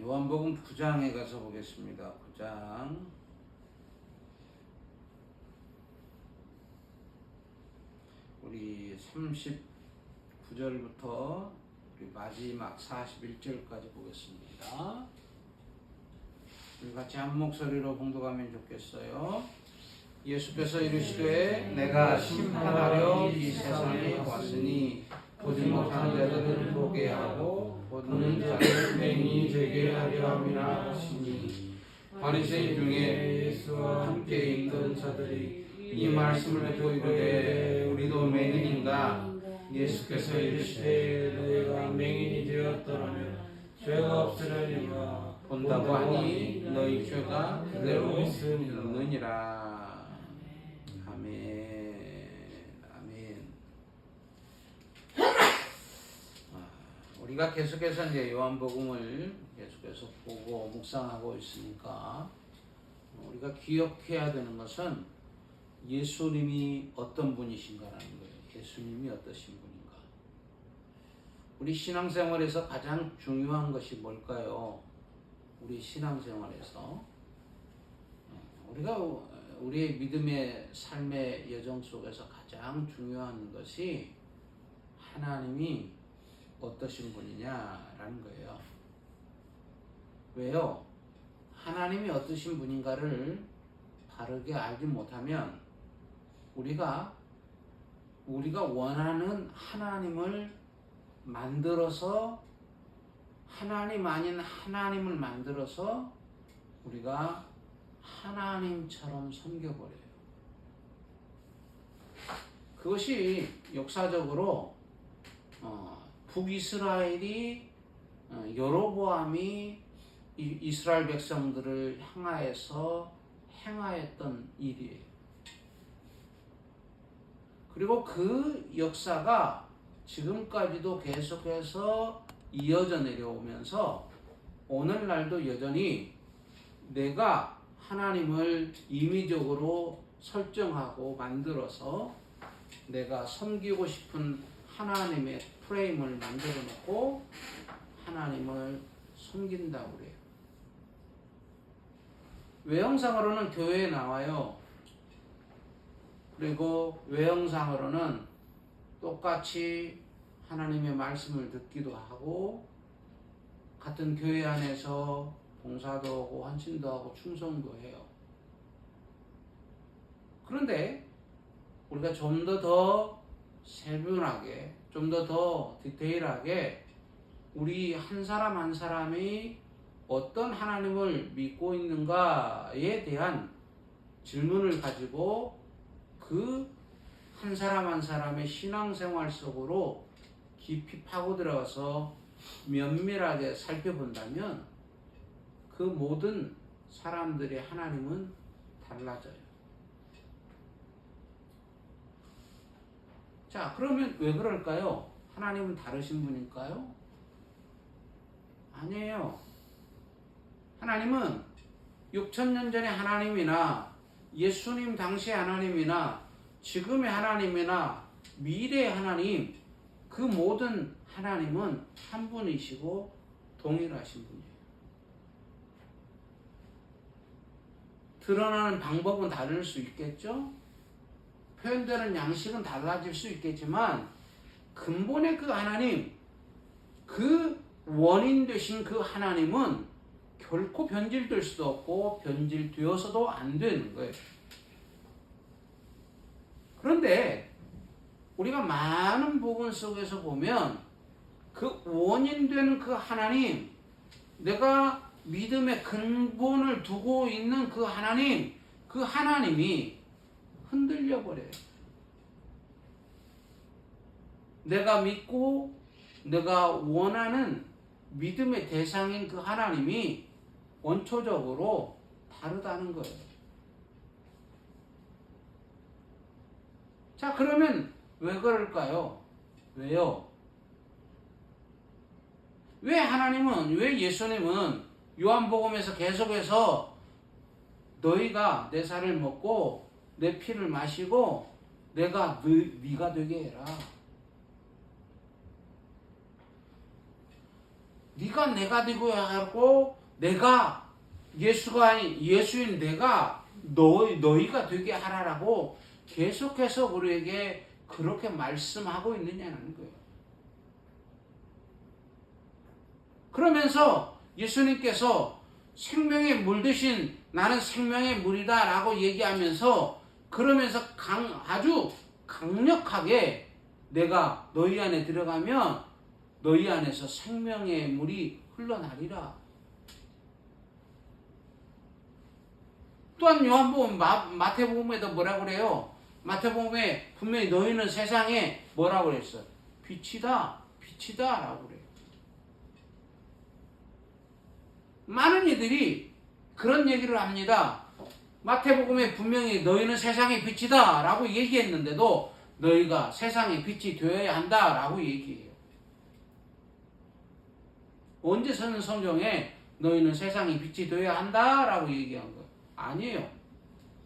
요한복음 9장에 가서 보겠습니다. 9장. 우리 39절부터 우리 마지막 41절까지 보겠습니다. 우리 같이 한 목소리로 봉독하면 좋겠어요. 예수께서 이르시되 내가 심판하려 이 세상에 왔으니 보지 못한 자들을 보게 하고 보는 자를 맹인이 되게 하려 함이라 하시니, 바리새인 중에 예수와 함께 있던 자들이 이 말씀을 듣고 이르되 우리도 맹인인가? 예수께서 이르시되 너희가 맹인이 되었더라면 죄가 없으려니와 본다고 하니 너희 죄가 그대로 있느니라. 우리가 계속해서 이제 요한복음을 계속해서 보고 묵상하고 있으니까 우리가 기억해야 되는 것은 예수님이 어떤 분이신가라는 거예요. 예수님이 어떠신 분인가. 우리 신앙생활에서 가장 중요한 것이 뭘까요? 우리 신앙생활에서 우리가 우리의 믿음의 삶의 여정 속에서 가장 중요한 것이 하나님이 어떠신 분이냐라는 거예요. 왜요? 하나님이 어떠신 분인가를 바르게 알지 못하면 우리가 원하는 하나님을 만들어서, 하나님 아닌 하나님을 만들어서 우리가 하나님처럼 섬겨버려요. 그것이 역사적으로 북이스라엘이 여로보암이 이스라엘 백성들을 향하여서 행하였던 일이에요. 그리고 그 역사가 지금까지도 계속해서 이어져 내려오면서 오늘날도 여전히 내가 하나님을 임의적으로 설정하고 만들어서 내가 섬기고 싶은 하나님의 프레임을 만들어 놓고 하나님을 섬긴다고 그래요. 외형상으로는 교회에 나와요. 그리고 외형상으로는 똑같이 하나님의 말씀을 듣기도 하고 같은 교회 안에서 봉사도 하고 헌신도 하고 충성도 해요. 그런데 우리가 좀 더 세분하게, 좀 더 디테일하게 우리 한 사람 한 사람이 어떤 하나님을 믿고 있는가에 대한 질문을 가지고 그 한 사람 한 사람의 신앙생활 속으로 깊이 파고 들어가서 면밀하게 살펴본다면 그 모든 사람들의 하나님은 달라져요. 자, 그러면 왜 그럴까요? 하나님은 다르신 분일까요? 아니에요. 하나님은 6,000년 전의 하나님이나 예수님 당시의 하나님이나 지금의 하나님이나 미래의 하나님, 그 모든 하나님은 한 분이시고 동일하신 분이에요. 드러나는 방법은 다를 수 있겠죠? 표현되는 양식은 달라질 수 있겠지만 근본의 그 하나님, 그 원인 되신 그 하나님은 결코 변질될 수도 없고 변질되어서도 안 되는 거예요. 그런데 우리가 많은 부분 속에서 보면 그 원인 되는 그 하나님, 내가 믿음의 근본을 두고 있는 그 하나님, 그 하나님이 흔들려 버려요. 내가 믿고 내가 원하는 믿음의 대상인 그 하나님이 원초적으로 다르다는 거예요. 자, 그러면 왜 그럴까요? 왜요? 왜 하나님은, 왜 예수님은 요한복음에서 계속해서 너희가 내 살을 먹고 내 피를 마시고 내가 네가 되게 해라. 네가 내가 되고야 하고 내가 예수가 아닌 예수인 내가 너희가 되게 하라라고 계속해서 우리에게 그렇게 말씀하고 있느냐는 거예요. 그러면서 예수님께서 생명의 물 대신 나는 생명의 물이다 라고 얘기하면서 그러면서 아주 강력하게 내가 너희 안에 들어가면 너희 안에서 생명의 물이 흘러나리라. 또한 요한복음 마태복음에도 뭐라고 그래요? 마태복음에 분명히 너희는 세상에 뭐라고 그랬어? 빛이다 라고 그래요. 많은 이들이 그런 얘기를 합니다. 마태복음에 분명히 너희는 세상의 빛이다 라고 얘기했는데도 너희가 세상의 빛이 되어야 한다 라고 얘기해요. 언제서는 성경에 너희는 세상의 빛이 되어야 한다 라고 얘기한 거예요. 아니에요.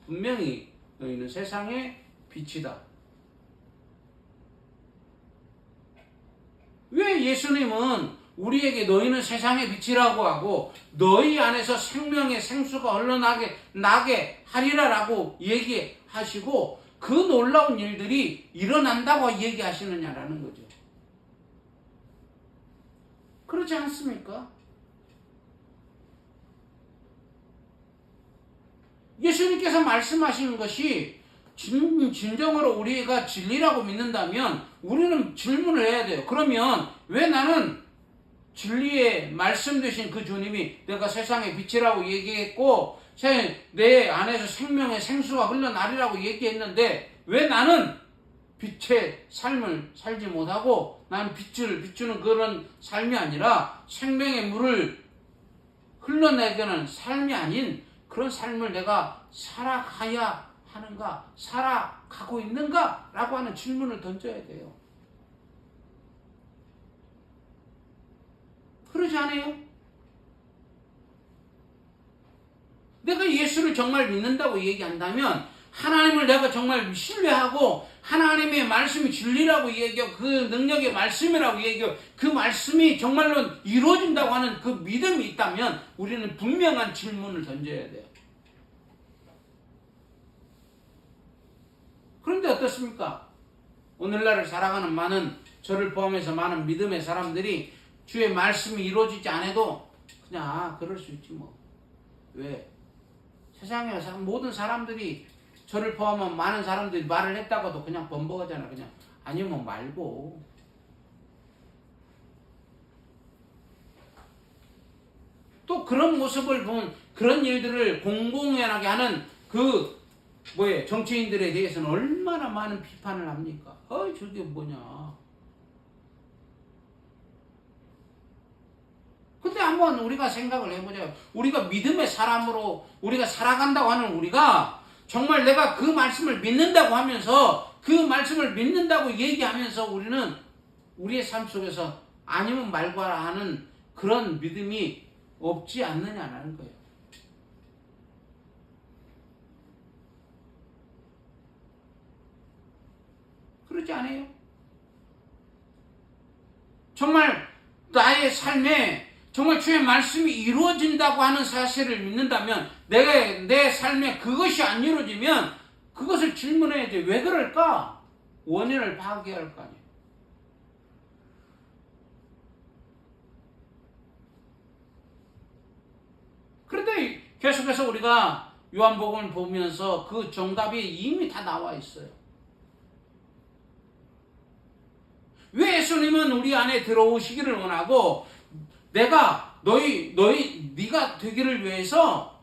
분명히 너희는 세상의 빛이다. 왜 예수님은 우리에게 너희는 세상의 빛이라고 하고 너희 안에서 생명의 생수가 흘러나게 하리라라고 얘기하시고 그 놀라운 일들이 일어난다고 얘기하시느냐라는 거죠. 그렇지 않습니까? 예수님께서 말씀하시는 것이 진정으로 우리가 진리라고 믿는다면 우리는 질문을 해야 돼요. 그러면 왜 나는 진리의 말씀 되신 그 주님이 내가 세상의 빛이라고 얘기했고 내 안에서 생명의 생수가 흘러나리라고 얘기했는데 왜 나는 빛의 삶을 살지 못하고 나는 빛을 비추는 그런 삶이 아니라 생명의 물을 흘러내가는 삶이 아닌 그런 삶을 내가 살아가야 하는가, 살아가고 있는가? 라고 하는 질문을 던져야 돼요. 그러지 않아요? 내가 예수를 정말 믿는다고 얘기한다면 하나님을 내가 정말 신뢰하고 하나님의 말씀이 진리라고 얘기하고 그 능력의 말씀이라고 얘기하고 그 말씀이 정말로 이루어진다고 하는 그 믿음이 있다면 우리는 분명한 질문을 던져야 돼요. 그런데 어떻습니까? 오늘날을 살아가는 많은 저를 포함해서 많은 믿음의 사람들이 주의 말씀이 이루어지지 않아도 그냥 그럴 수 있지 뭐. 왜? 세상에 모든 사람들이 저를 포함한 많은 사람들이 말을 했다고도 그냥 번복하잖아. 그냥 아니면 말고. 또 그런 모습을 본 그런 일들을 공공연하게 하는 정치인들에 대해서는 얼마나 많은 비판을 합니까? 저게 뭐냐. 근데 한번 우리가 생각을 해보자. 우리가 믿음의 사람으로 우리가 살아간다고 하는 우리가 정말 내가 그 말씀을 믿는다고 하면서 그 말씀을 믿는다고 얘기하면서 우리는 우리의 삶 속에서 아니면 말거라 하는 그런 믿음이 없지 않느냐는 거예요. 그렇지 않아요? 정말 나의 삶에 정말 주의 말씀이 이루어진다고 하는 사실을 믿는다면 내 삶에 그것이 안 이루어지면 그것을 질문해야지. 왜 그럴까? 원인을 파악해야 할 거 아니에요. 그런데 계속해서 우리가 요한복음을 보면서 그 정답이 이미 다 나와 있어요. 왜 예수님은 우리 안에 들어오시기를 원하고 내가 네가 되기를 위해서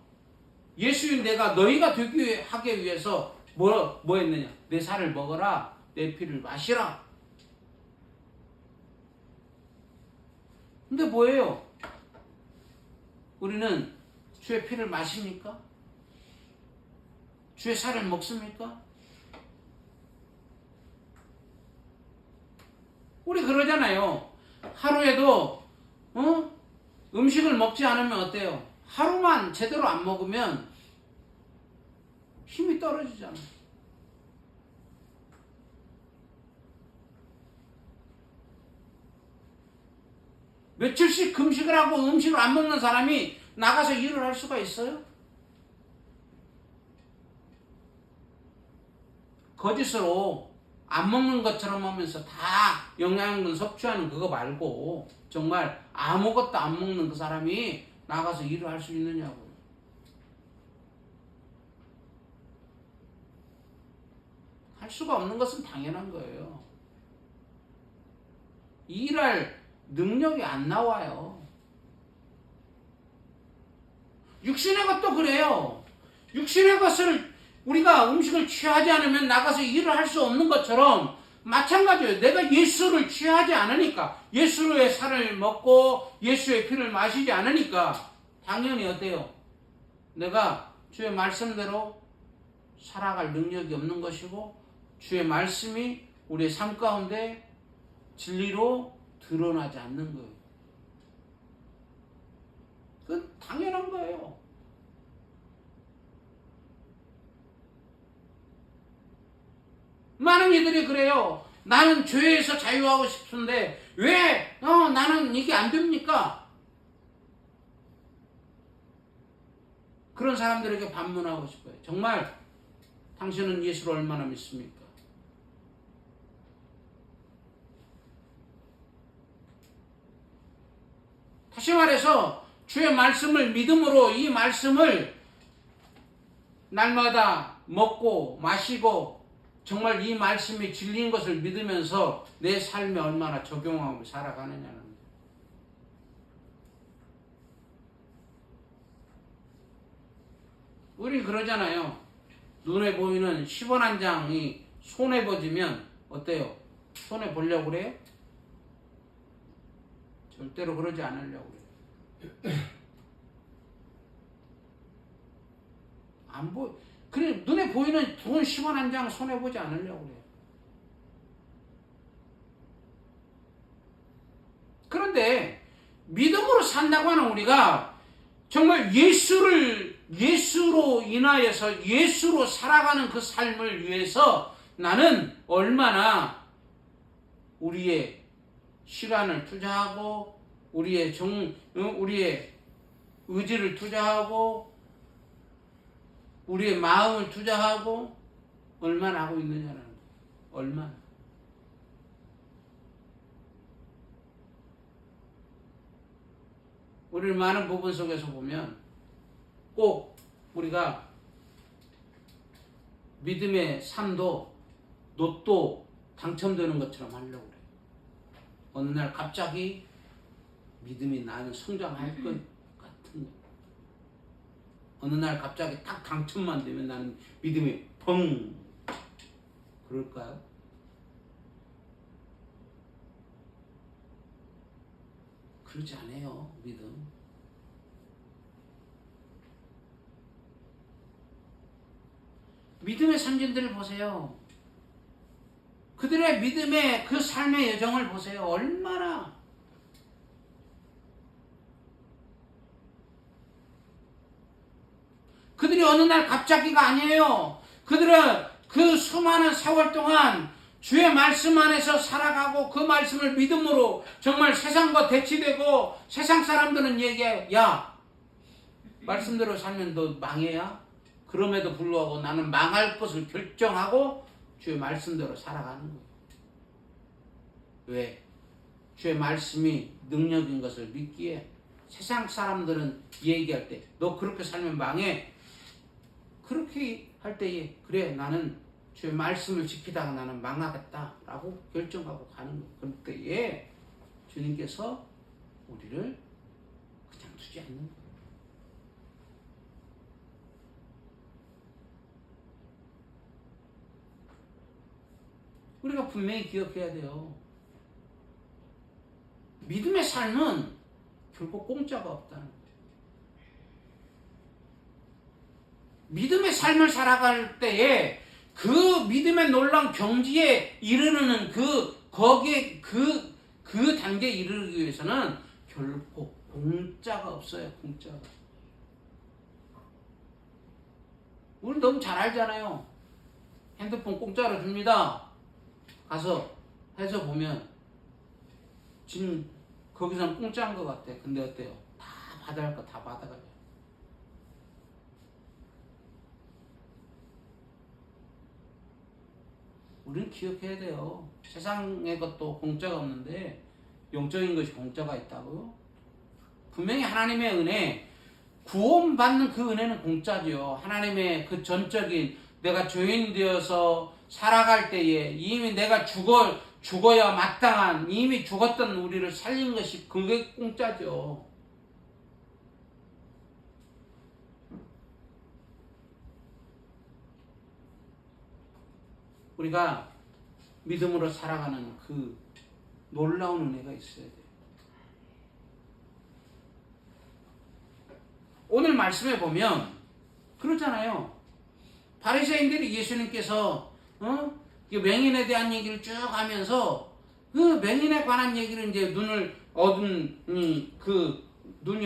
예수인 내가 너희가 되기 하기 위해서 뭐 했느냐? 내 살을 먹어라, 내 피를 마시라. 근데 뭐예요? 우리는 주의 피를 마십니까? 주의 살을 먹습니까? 우리 그러잖아요. 하루에도 음식을 먹지 않으면 어때요? 하루만 제대로 안 먹으면 힘이 떨어지잖아요. 며칠씩 금식을 하고 음식을 안 먹는 사람이 나가서 일을 할 수가 있어요? 거짓으로 안 먹는 것처럼 하면서 다 영양분 섭취하는 그거 말고 정말 아무것도 안 먹는 그 사람이 나가서 일을 할 수 있느냐고. 할 수가 없는 것은 당연한 거예요. 일할 능력이 안 나와요. 육신의 것도 그래요. 육신의 것을 우리가 음식을 취하지 않으면 나가서 일을 할 수 없는 것처럼 마찬가지예요. 내가 예수를 취하지 않으니까, 예수의 살을 먹고 예수의 피를 마시지 않으니까 당연히 어때요? 내가 주의 말씀대로 살아갈 능력이 없는 것이고 주의 말씀이 우리의 삶 가운데 진리로 드러나지 않는 거예요. 그건 당연한 거예요. 많은 이들이 그래요. 나는 죄에서 자유하고 싶은데 왜 나는 이게 안 됩니까? 그런 사람들에게 반문하고 싶어요. 정말 당신은 예수를 얼마나 믿습니까? 다시 말해서 주의 말씀을 믿음으로 이 말씀을 날마다 먹고 마시고 정말 이 말씀이 진리인 것을 믿으면서 내 삶에 얼마나 적용하고 살아가느냐는 거예요. 우리 그러잖아요. 눈에 보이는 10원 한 장이 손에 보지면 어때요? 손에 보려고 그래요? 절대로 그러지 않으려고 그래요. 그래, 눈에 보이는 돈 10원 한 장 손해 보지 않으려고 그래요. 그런데 믿음으로 산다고 하는 우리가 정말 예수로 인하여서 예수로 살아가는 그 삶을 위해서 나는 얼마나 우리의 시간을 투자하고 우리의 의지를 투자하고 우리의 마음을 투자하고 얼마나 하고 있느냐는 거예요. 얼마나. 우리는 많은 부분 속에서 보면 꼭 우리가 믿음의 삶도 로또 당첨되는 것처럼 하려고 그래요. 어느 날 갑자기 믿음이 나는 성장할 것 같은 거. 어느 날 갑자기 딱 당첨만 되면 나는 믿음이 펑 그럴까요? 그러지 않아요. 믿음. 믿음의 선진들을 보세요. 그들의 믿음의 그 삶의 여정을 보세요. 얼마나 그들이 어느 날 갑자기가 아니에요. 그들은 그 수많은 세월 동안 주의 말씀 안에서 살아가고 그 말씀을 믿음으로 정말 세상과 대치되고 세상 사람들은 얘기해. 야, 말씀대로 살면 너 망해야? 그럼에도 불구하고 나는 망할 것을 결정하고 주의 말씀대로 살아가는 거예요. 왜? 주의 말씀이 능력인 것을 믿기에 세상 사람들은 얘기할 때 너 그렇게 살면 망해. 그렇게 할 때에 그래 나는 주의 말씀을 지키다가 나는 망하겠다라고 결정하고 가는 거예요. 그럴 때에 주님께서 우리를 그냥 두지 않는 거예요. 우리가 분명히 기억해야 돼요. 믿음의 삶은 결국 공짜가 없다는 거예요. 믿음의 삶을 살아갈 때에 그 믿음의 놀라운 경지에 이르는 거기에 그 단계에 이르기 위해서는 결코 공짜가 없어요. 공짜가. 우리 너무 잘 알잖아요. 핸드폰 공짜로 줍니다. 가서 해서 보면 지금 거기서는 공짜인 것 같아. 근데 어때요? 다 받아야 할 거 다 받아가요. 우리는 기억해야 돼요. 세상의 것도 공짜가 없는데 영적인 것이 공짜가 있다고요? 분명히 하나님의 은혜, 구원받는 그 은혜는 공짜죠. 하나님의 그 전적인 내가 죄인 되어서 살아갈 때에 이미 내가 죽어야 마땅한 이미 죽었던 우리를 살린 것이 그게 공짜죠. 우리가 믿음으로 살아가는 그 놀라운 은혜가 있어야 돼요. 오늘 말씀에 보면 그렇잖아요. 바리새인들이 예수님께서 맹인에 대한 얘기를 쭉 하면서 그 맹인에 관한 얘기를 이제 눈이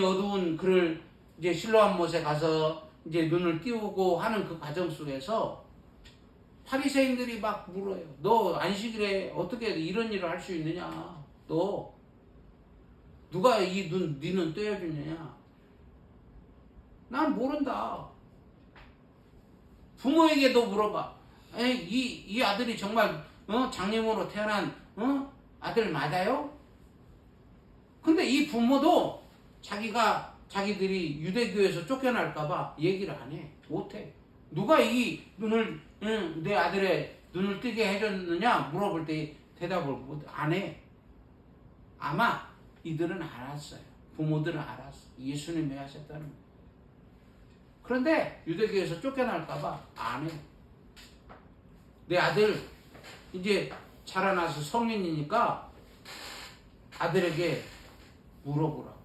어두운 그를 이제 실로암 못에 가서 이제 눈을 띄우고 하는 그 과정 속에서 바리새인들이 막 물어요. 너 안식일에 어떻게 이런 일을 할 수 있느냐? 너 누가 네 눈 떼어주느냐? 난 모른다. 부모에게도 물어봐. 이 아들이 정말 장님으로 태어난 아들 맞아요? 근데 이 부모도 자기들이 유대교에서 쫓겨날까봐 얘기를 안 해. 못해. 누가 이 눈을 내 아들의 눈을 뜨게 해줬느냐 물어볼 때 대답을 안 해. 아마 이들은 알았어요. 부모들은 알았어. 예수님이 하셨다는 거. 그런데 유대교에서 쫓겨날까봐 안 해. 내 아들 이제 자라나서 성인이니까 아들에게 물어보라.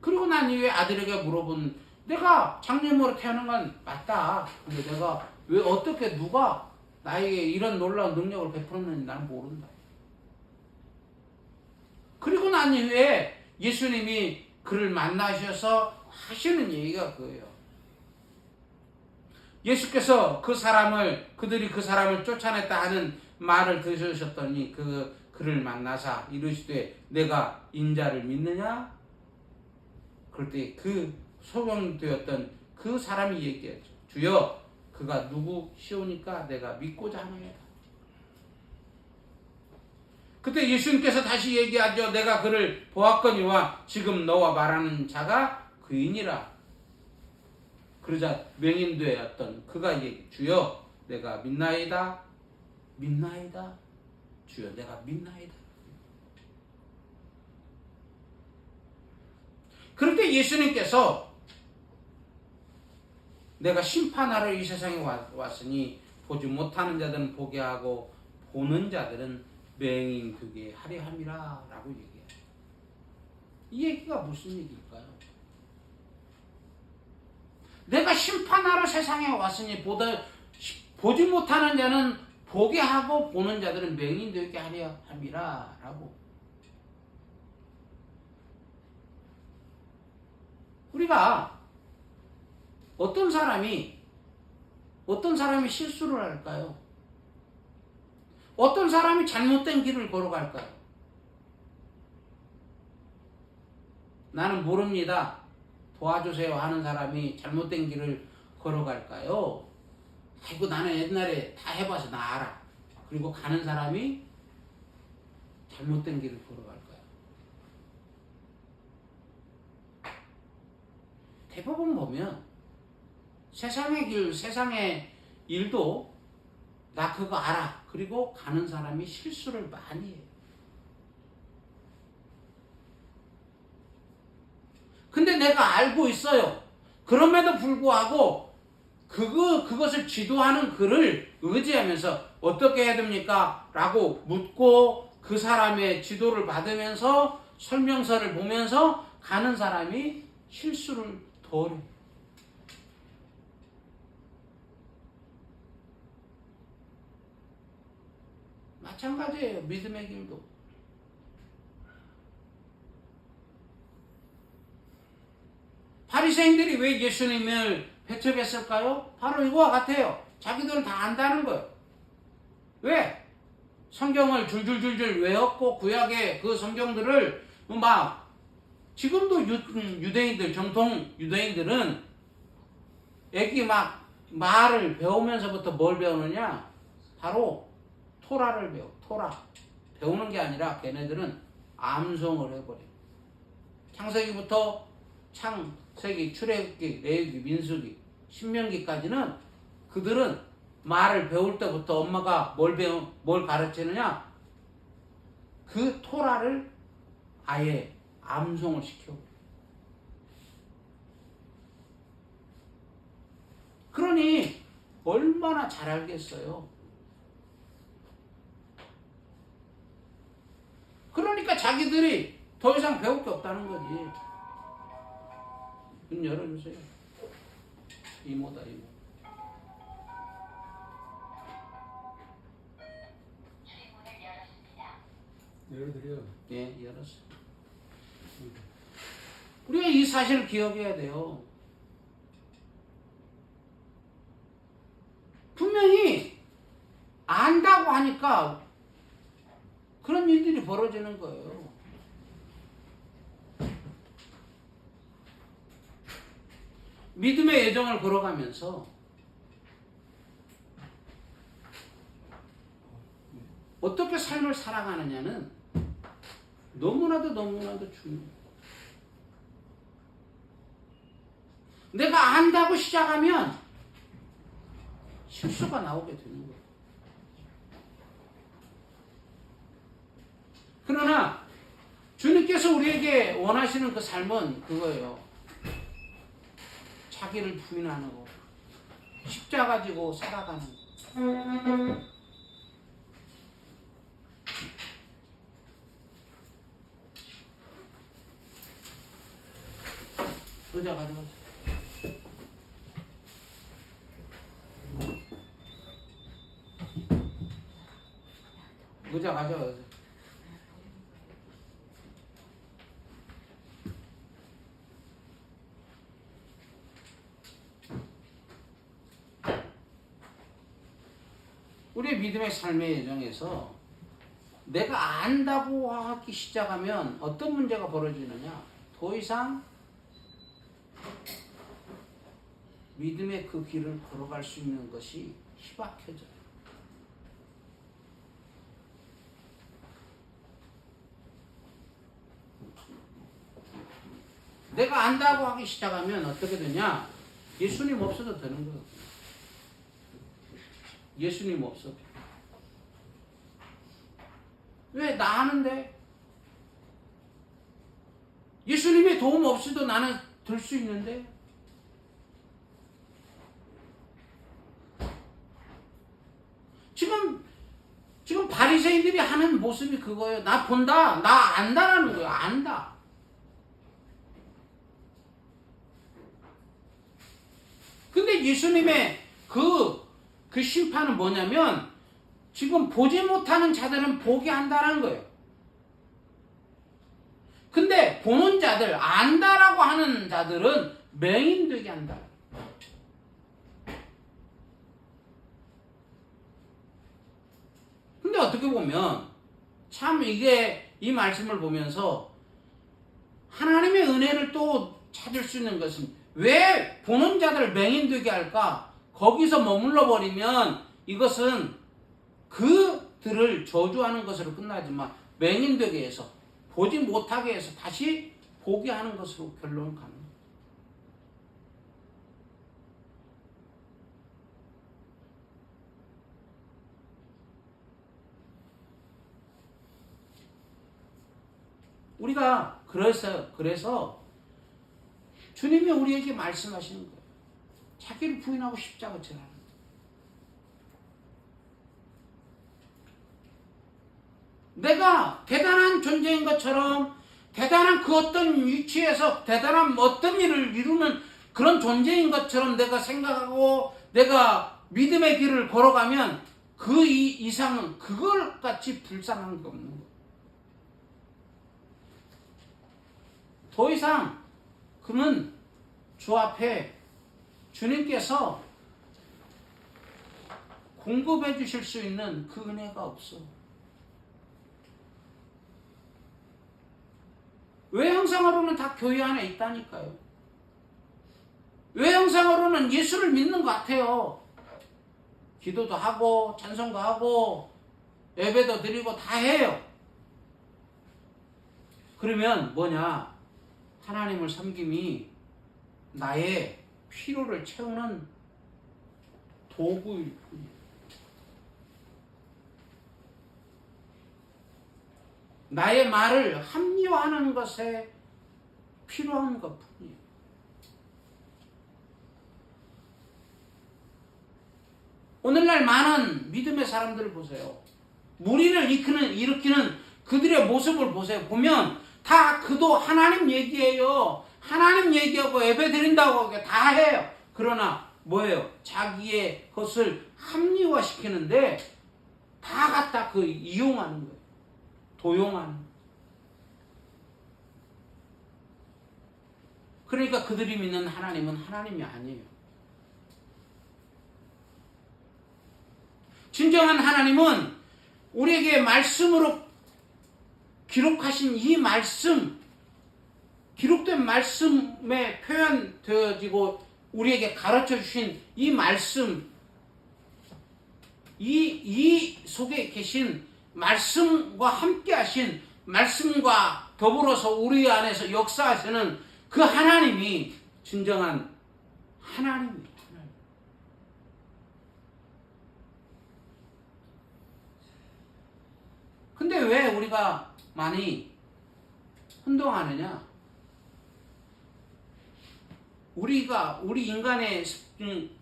그리고 난 이후에 아들에게 물어본 내가 장님으로 태어난 건 맞다. 근데 내가 왜 어떻게 누가 나에게 이런 놀라운 능력을 베풀었는지 나는 모른다. 그리고 난 이후에 예수님이 그를 만나셔서 하시는 얘기가 그거예요. 예수께서 그들이 그 사람을 쫓아냈다 하는 말을 들으셨더니 그를 만나사 이르시되 내가 인자를 믿느냐? 그럴 때 그 소경되었던 그 사람이 얘기했죠. 주여 그가 누구시오니까 내가 믿고자 하나이다. 그때 예수님께서 다시 얘기하죠. 내가 그를 보았거니와 지금 너와 말하는 자가 그이니라. 그러자 맹인되었던 그가 얘기 주여 내가 믿나이다. 믿나이다. 주여 내가 믿나이다. 그럴 때 예수님께서 내가 심판하러 이 세상에 왔으니 보지 못하는 자들은 보게 하고 보는 자들은 맹인 되게 하려 함이라 라고 얘기해요. 이 얘기가 무슨 얘기일까요? 내가 심판하러 세상에 왔으니 보지 못하는 자는 보게 하고 보는 자들은 맹인 되게 하려 함이라 라고. 우리가 어떤 사람이 실수를 할까요? 어떤 사람이 잘못된 길을 걸어갈까요? 나는 모릅니다. 도와주세요 하는 사람이 잘못된 길을 걸어갈까요? 아이고 나는 옛날에 다 해봐서 나 알아. 그리고 가는 사람이 잘못된 길을 걸어갈까요? 대부분 보면 세상의 일도 나 그거 알아. 그리고 가는 사람이 실수를 많이 해요. 근데 내가 알고 있어요. 그럼에도 불구하고 그것을 지도하는 그를 의지하면서 어떻게 해야 됩니까? 라고 묻고 그 사람의 지도를 받으면서 설명서를 보면서 가는 사람이 실수를 덜 해요. 마찬가지예요. 믿음의 길도. 바리새인들이 왜 예수님을 배척했을까요? 바로 이거와 같아요. 자기들은 다 안다는 거예요. 왜? 성경을 줄줄줄줄 외웠고 구약의 그 성경들을 막 지금도 유대인들 정통 유대인들은 애기 막 말을 배우면서부터 뭘 배우느냐? 바로 토라를 배워. 토라. 배우는 게 아니라 걔네들은 암송을 해버려. 창세기부터 창세기, 출애굽기, 레위기, 민수기, 신명기까지는 그들은 말을 배울 때부터 엄마가 뭘 가르치느냐? 그 토라를 아예 암송을 시켜. 그러니 얼마나 잘 알겠어요. 그러니까 자기들이 더 이상 배울 게 없다는 거지. 문 열어주세요. 이모다, 이모. 열어드려. 예, 열었어. 우리가 이 사실을 기억해야 돼요. 분명히 안다고 하니까 그런 일들이 벌어지는 거예요. 믿음의 여정을 걸어가면서 어떻게 삶을 살아가느냐는 너무나도 중요해요. 내가 안다고 시작하면 실수가 나오게 되는 거예요. 그러나 주님께서 우리에게 원하시는 그 삶은 그거예요. 자기를 부인하는 거, 십자가 지고 살아가는 거. 의자 가져가세요. 의자 가져가세요. 우리의 믿음의 삶의 여정에서 내가 안다고 하기 시작하면 어떤 문제가 벌어지느냐? 더 이상 믿음의 그 길을 걸어갈 수 있는 것이 희박해져요. 내가 안다고 하기 시작하면 어떻게 되냐? 예수님 없어도 되는 거예요. 예수님 없어도. 왜? 나 아는데? 예수님의 도움 없이도 나는 될 수 있는데? 지금 바리새인들이 하는 모습이 그거예요. 나 본다, 나 안다라는 거예요. 안다. 근데 예수님의 그 심판은 뭐냐면 지금 보지 못하는 자들은 보게 한다는 거예요. 근데 보는 자들, 안다라고 하는 자들은 맹인되게 한다. 근데 어떻게 보면 참 이게 이 말씀을 보면서 하나님의 은혜를 또 찾을 수 있는 것은 왜 보는 자들을 맹인되게 할까? 거기서 머물러 버리면 이것은 그들을 저주하는 것으로 끝나지만 맹인되게 해서 보지 못하게 해서 다시 보게 하는 것으로 결론을 가는 거예요. 우리가 그래서 주님이 우리에게 말씀하시는 거예요. 자기를 부인하고 십자가 지라는 거예요. 내가 대단한 존재인 것처럼 대단한 그 어떤 위치에서 대단한 어떤 일을 이루는 그런 존재인 것처럼 내가 생각하고 내가 믿음의 길을 걸어가면 그 이상은 그걸 같이 불쌍한 게 없는 거예요. 더 이상 그는 주 앞에 주님께서 공급해 주실 수 있는 그 은혜가 없어. 외형상으로는 다 교회 안에 있다니까요. 외형상으로는 예수를 믿는 것 같아요. 기도도 하고 찬송도 하고 예배도 드리고 다 해요. 그러면 뭐냐? 하나님을 섬김이 나의 필요를 채우는 도구일 뿐이에요. 나의 말을 합리화하는 것에 필요한 것뿐이에요. 오늘날 많은 믿음의 사람들을 보세요. 무리를 일으키는 그들의 모습을 보세요. 보면 다 그도 하나님 얘기해요. 하나님 얘기하고 예배 드린다고 다 해요. 그러나 뭐예요? 자기의 것을 합리화시키는데 다 갖다 이용하는 거예요. 도용하는. 그러니까 그들이 믿는 하나님은 하나님이 아니에요. 진정한 하나님은 우리에게 말씀으로 기록하신 이 말씀, 기록된 말씀에 표현되어지고 우리에게 가르쳐 주신 이 말씀, 이 속에 계신 말씀과 함께 하신 말씀과 더불어서 우리 안에서 역사하시는 그 하나님이 진정한 하나님입니다. 근데 왜 우리가 많이 혼동하느냐? 우리 인간의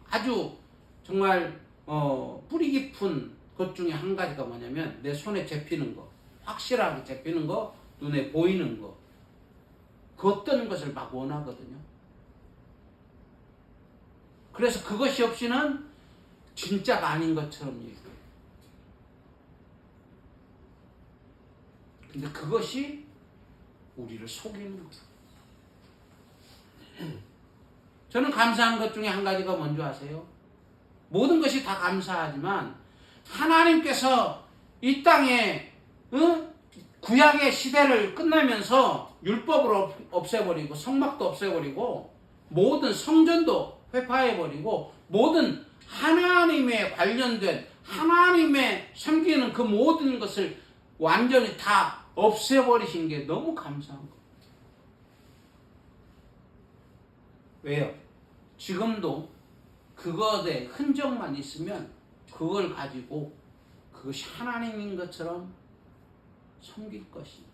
아주 정말 뿌리 깊은 것 중에 한 가지가 뭐냐면 내 손에 잡히는 거, 확실하게 잡히는 거, 눈에 보이는 거, 그 어떤 것을 막 원하거든요. 그래서 그것이 없이는 진짜가 아닌 것처럼 얘기해요. 근데 그것이 우리를 속이는 거예요. 저는 감사한 것 중에 한 가지가 뭔지 아세요? 모든 것이 다 감사하지만 하나님께서 이 땅에 구약의 시대를 끝내면서 율법을 없애버리고 성막도 없애버리고 모든 성전도 회파해버리고 모든 하나님에 관련된 하나님의 섬기는 그 모든 것을 완전히 다 없애버리신 게 너무 감사한 거예요. 왜요? 지금도 그것의 흔적만 있으면 그걸 가지고 그것이 하나님인 것처럼 섬길 것이니까.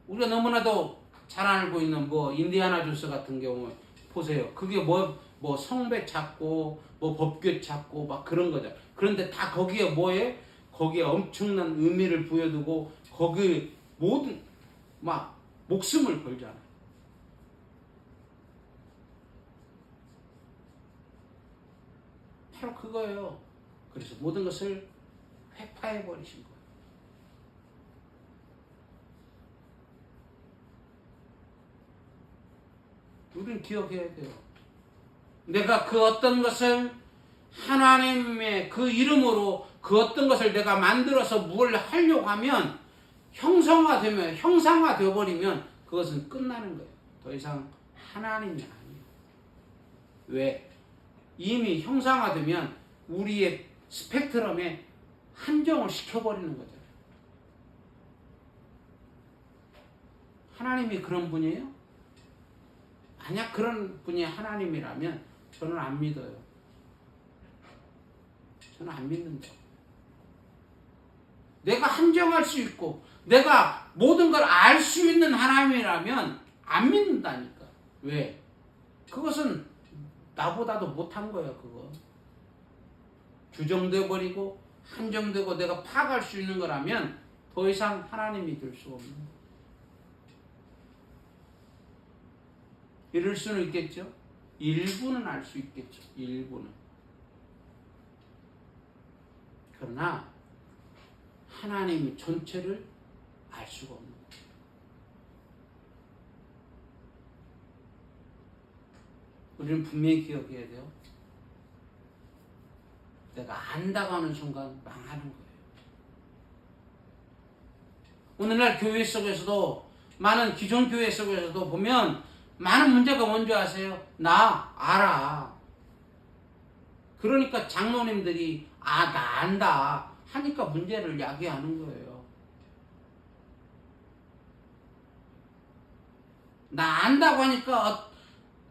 우리가 너무나도 잘 알고 있는 인디아나 존스 같은 경우에 보세요. 그게 성배 찾고 법궤 찾고 막 그런 거죠. 그런데 다 거기에 거기에 엄청난 의미를 부여두고 거기 모든 막 목숨을 걸잖아요. 바로 그거예요. 그래서 모든 것을 회파해 버리신 거예요. 우리는 기억해야 돼요. 내가 그 어떤 것을 하나님의 그 이름으로 그 어떤 것을 내가 만들어서 뭘 하려고 하면 형상화되어 버리면 그것은 끝나는 거예요. 더 이상 하나님이 아니에요. 왜? 이미 형상화되면 우리의 스펙트럼에 한정을 시켜버리는 거잖아요. 하나님이 그런 분이에요? 만약 그런 분이 하나님이라면 저는 안 믿어요. 저는 안 믿는다. 내가 한정할 수 있고 내가 모든 걸 알 수 있는 하나님이라면 안 믿는다니까. 왜? 그것은 나보다도 못한 거예요. 그거 규정돼 버리고 한정되고 내가 파악할 수 있는 거라면 더 이상 하나님이 될 수 없는 거예요. 이럴 수는 있겠죠. 일부는 알 수 있겠죠. 일부는. 그러나 하나님이 전체를 알 수가 없는 거예요. 우리는 분명히 기억해야 돼요. 내가 안다고 하는 순간 망하는 거예요. 오늘날 교회 속에서도 많은 기존 교회 속에서도 보면 많은 문제가 뭔지 아세요? 나 알아. 그러니까 장로님들이 나 안다 하니까 문제를 야기하는 거예요. 나 안다고 하니까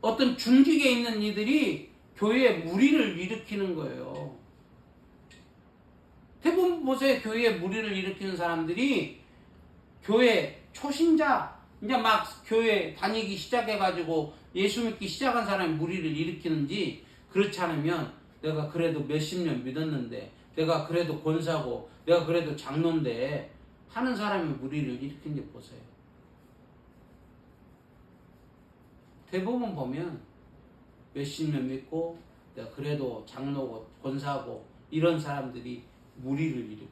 어떤 중직에 있는 이들이 교회에 무리를 일으키는 거예요. 대부분 보세요. 교회에 무리를 일으키는 사람들이 교회 초신자, 이제 막 교회 다니기 시작해가지고 예수 믿기 시작한 사람이 무리를 일으키는지, 그렇지 않으면 내가 그래도 몇십 년 믿었는데, 내가 그래도 권사고, 내가 그래도 장로인데 하는 사람이 무리를 일으키는지 보세요. 대부분 보면 몇십 년 믿고 내가 그래도 장로고 권사고 이런 사람들이 무리를 일으켜요.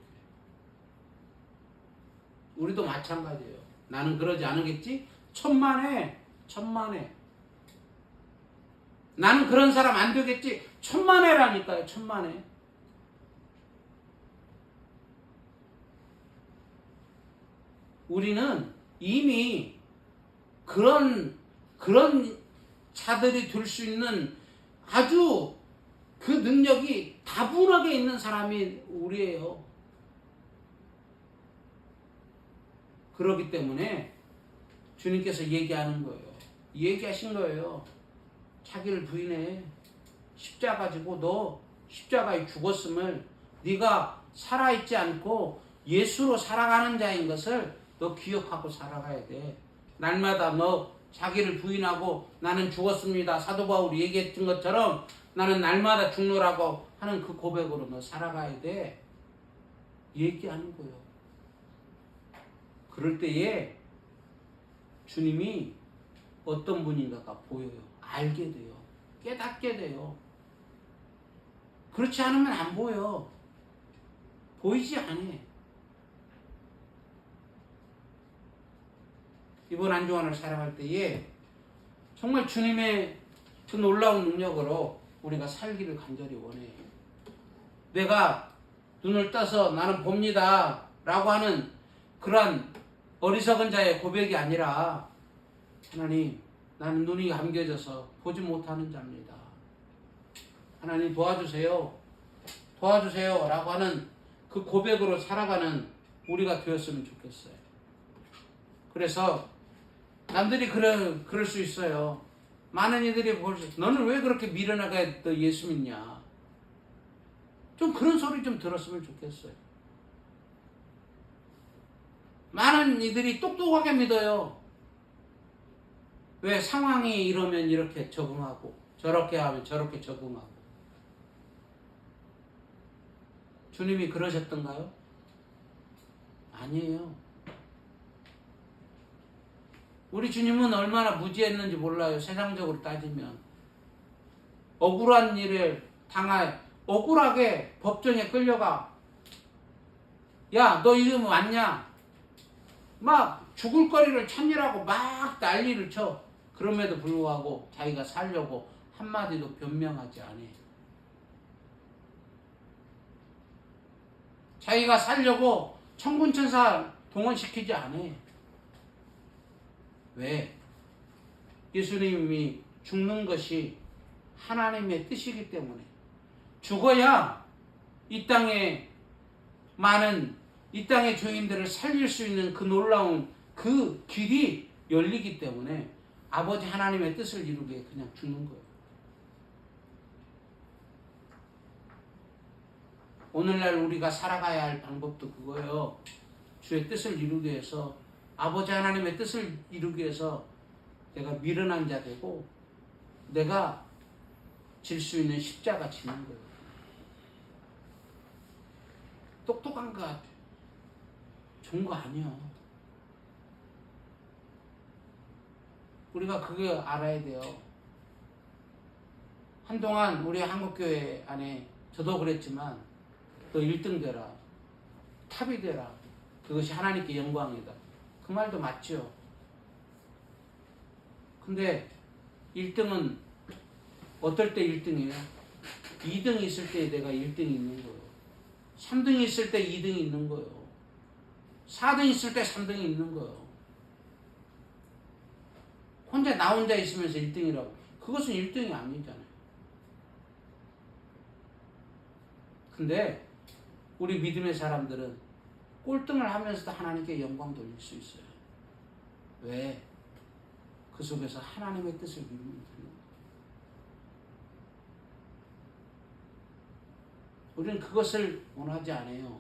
우리도 마찬가지예요. 나는 그러지 않겠지? 천만에. 나는 그런 사람 안 되겠지? 천만에라니까요. 천만에. 우리는 이미 그런 자들이 될 수 있는 아주 그 능력이 다분하게 있는 사람이 우리예요. 그렇기 때문에 주님께서 얘기하는 거예요. 얘기하신 거예요. 자기를 부인해. 십자가 지고 너 십자가에 죽었음을, 네가 살아있지 않고 예수로 살아가는 자인 것을 너 기억하고 살아가야 돼. 날마다 너 자기를 부인하고 나는 죽었습니다. 사도 바울이 얘기했던 것처럼 나는 날마다 죽노라고 하는 그 고백으로 너 살아가야 돼. 얘기하는 거예요. 그럴 때에 주님이 어떤 분인가가 보여요. 알게 돼요. 깨닫게 돼요. 그렇지 않으면 안 보여. 보이지 않아. 이번 한 주간을 살아갈 때에 정말 주님의 그 놀라운 능력으로 우리가 살기를 간절히 원해요. 내가 눈을 떠서 나는 봅니다 라고 하는 그러한 어리석은 자의 고백이 아니라, 하나님, 나는 눈이 감겨져서 보지 못하는 자입니다. 하나님 도와주세요. 도와주세요 라고 하는 그 고백으로 살아가는 우리가 되었으면 좋겠어요. 그래서 남들이 그럴 수 있어요. 많은 이들이 볼 수 있어요. 너는 왜 그렇게 미련하게 너 예수 믿냐? 좀 그런 소리 좀 들었으면 좋겠어요. 많은 이들이 똑똑하게 믿어요. 왜? 상황이 이러면 이렇게 적응하고 저렇게 하면 저렇게 적응하고. 주님이 그러셨던가요? 아니에요. 우리 주님은 얼마나 무지했는지 몰라요. 세상적으로 따지면. 억울한 일을 억울하게 법정에 끌려가. 야, 너 이름 왔냐? 막 죽을 거리를 찾느라고 막 난리를 쳐. 그럼에도 불구하고 자기가 살려고 한마디도 변명하지 않아. 자기가 살려고 천군천사 동원시키지 않아. 왜? 예수님이 죽는 것이 하나님의 뜻이기 때문에. 죽어야 이 땅의 죄인들을 살릴 수 있는 그 놀라운 그 길이 열리기 때문에 아버지 하나님의 뜻을 이루기 위해 그냥 죽는 거예요. 오늘날 우리가 살아가야 할 방법도 그거예요. 주의 뜻을 이루기 위해서, 아버지 하나님의 뜻을 이루기 위해서 내가 미련한 자 되고 내가 질 수 있는 십자가 지는 거예요. 똑똑한 거 좋은 거 아니야. 우리가 그게 알아야 돼요. 한동안 우리 한국교회 안에 저도 그랬지만 너 1등 되라, 탑이 되라, 그것이 하나님께 영광이다. 그 말도 맞죠. 근데 1등은 어떨 때 1등이에요? 2등이 있을 때 내가 1등이 있는 거예요. 3등이 있을 때 2등이 있는 거예요. 4등 있을 때 3등이 있는 거예요. 혼자 나 혼자 있으면서 1등이라고. 그것은 1등이 아니잖아요. 근데 우리 믿음의 사람들은 꼴등을 하면서도 하나님께 영광 돌릴 수 있어요. 왜? 그 속에서 하나님의 뜻을 이루는 거예요. 우리는 그것을 원하지 않아요.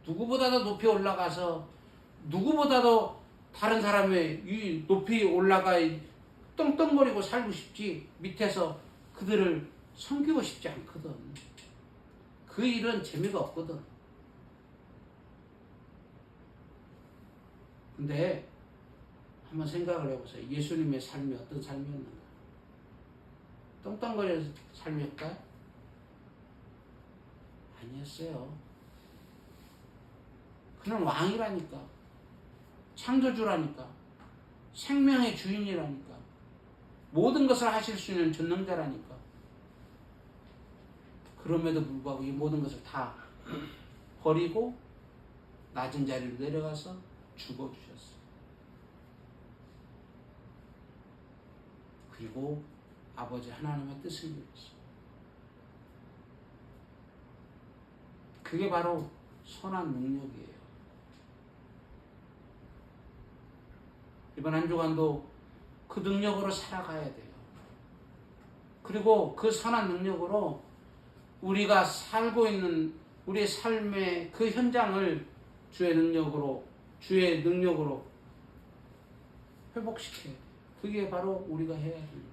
누구보다도 높이 올라가서 누구보다도 다른 사람의 높이 올라가 떵떵거리고 살고 싶지 밑에서 그들을 섬기고 싶지 않거든. 그 일은 재미가 없거든. 근데 한번 생각을 해보세요. 예수님의 삶이 어떤 삶이었는가? 떵떵거리는 삶이었까요? 아니었어요. 그는 왕이라니까. 창조주라니까. 생명의 주인이라니까. 모든 것을 하실 수 있는 전능자라니까. 그럼에도 불구하고 이 모든 것을 다 버리고 낮은 자리로 내려가서 죽어주셨어요. 그리고 아버지 하나님의 뜻을 이루었어요. 그게 바로 선한 능력이에요. 이번 한 주간도 그 능력으로 살아가야 돼요. 그리고 그 선한 능력으로 우리가 살고 있는 우리의 삶의 그 현장을 주의 능력으로 회복시켜야 돼요. 그게 바로 우리가 해야 돼요.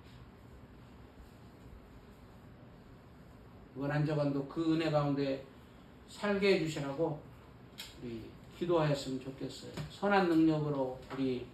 이번 한 주간도 그 은혜 가운데 살게 해주시라고 우리 기도하였으면 좋겠어요. 선한 능력으로 우리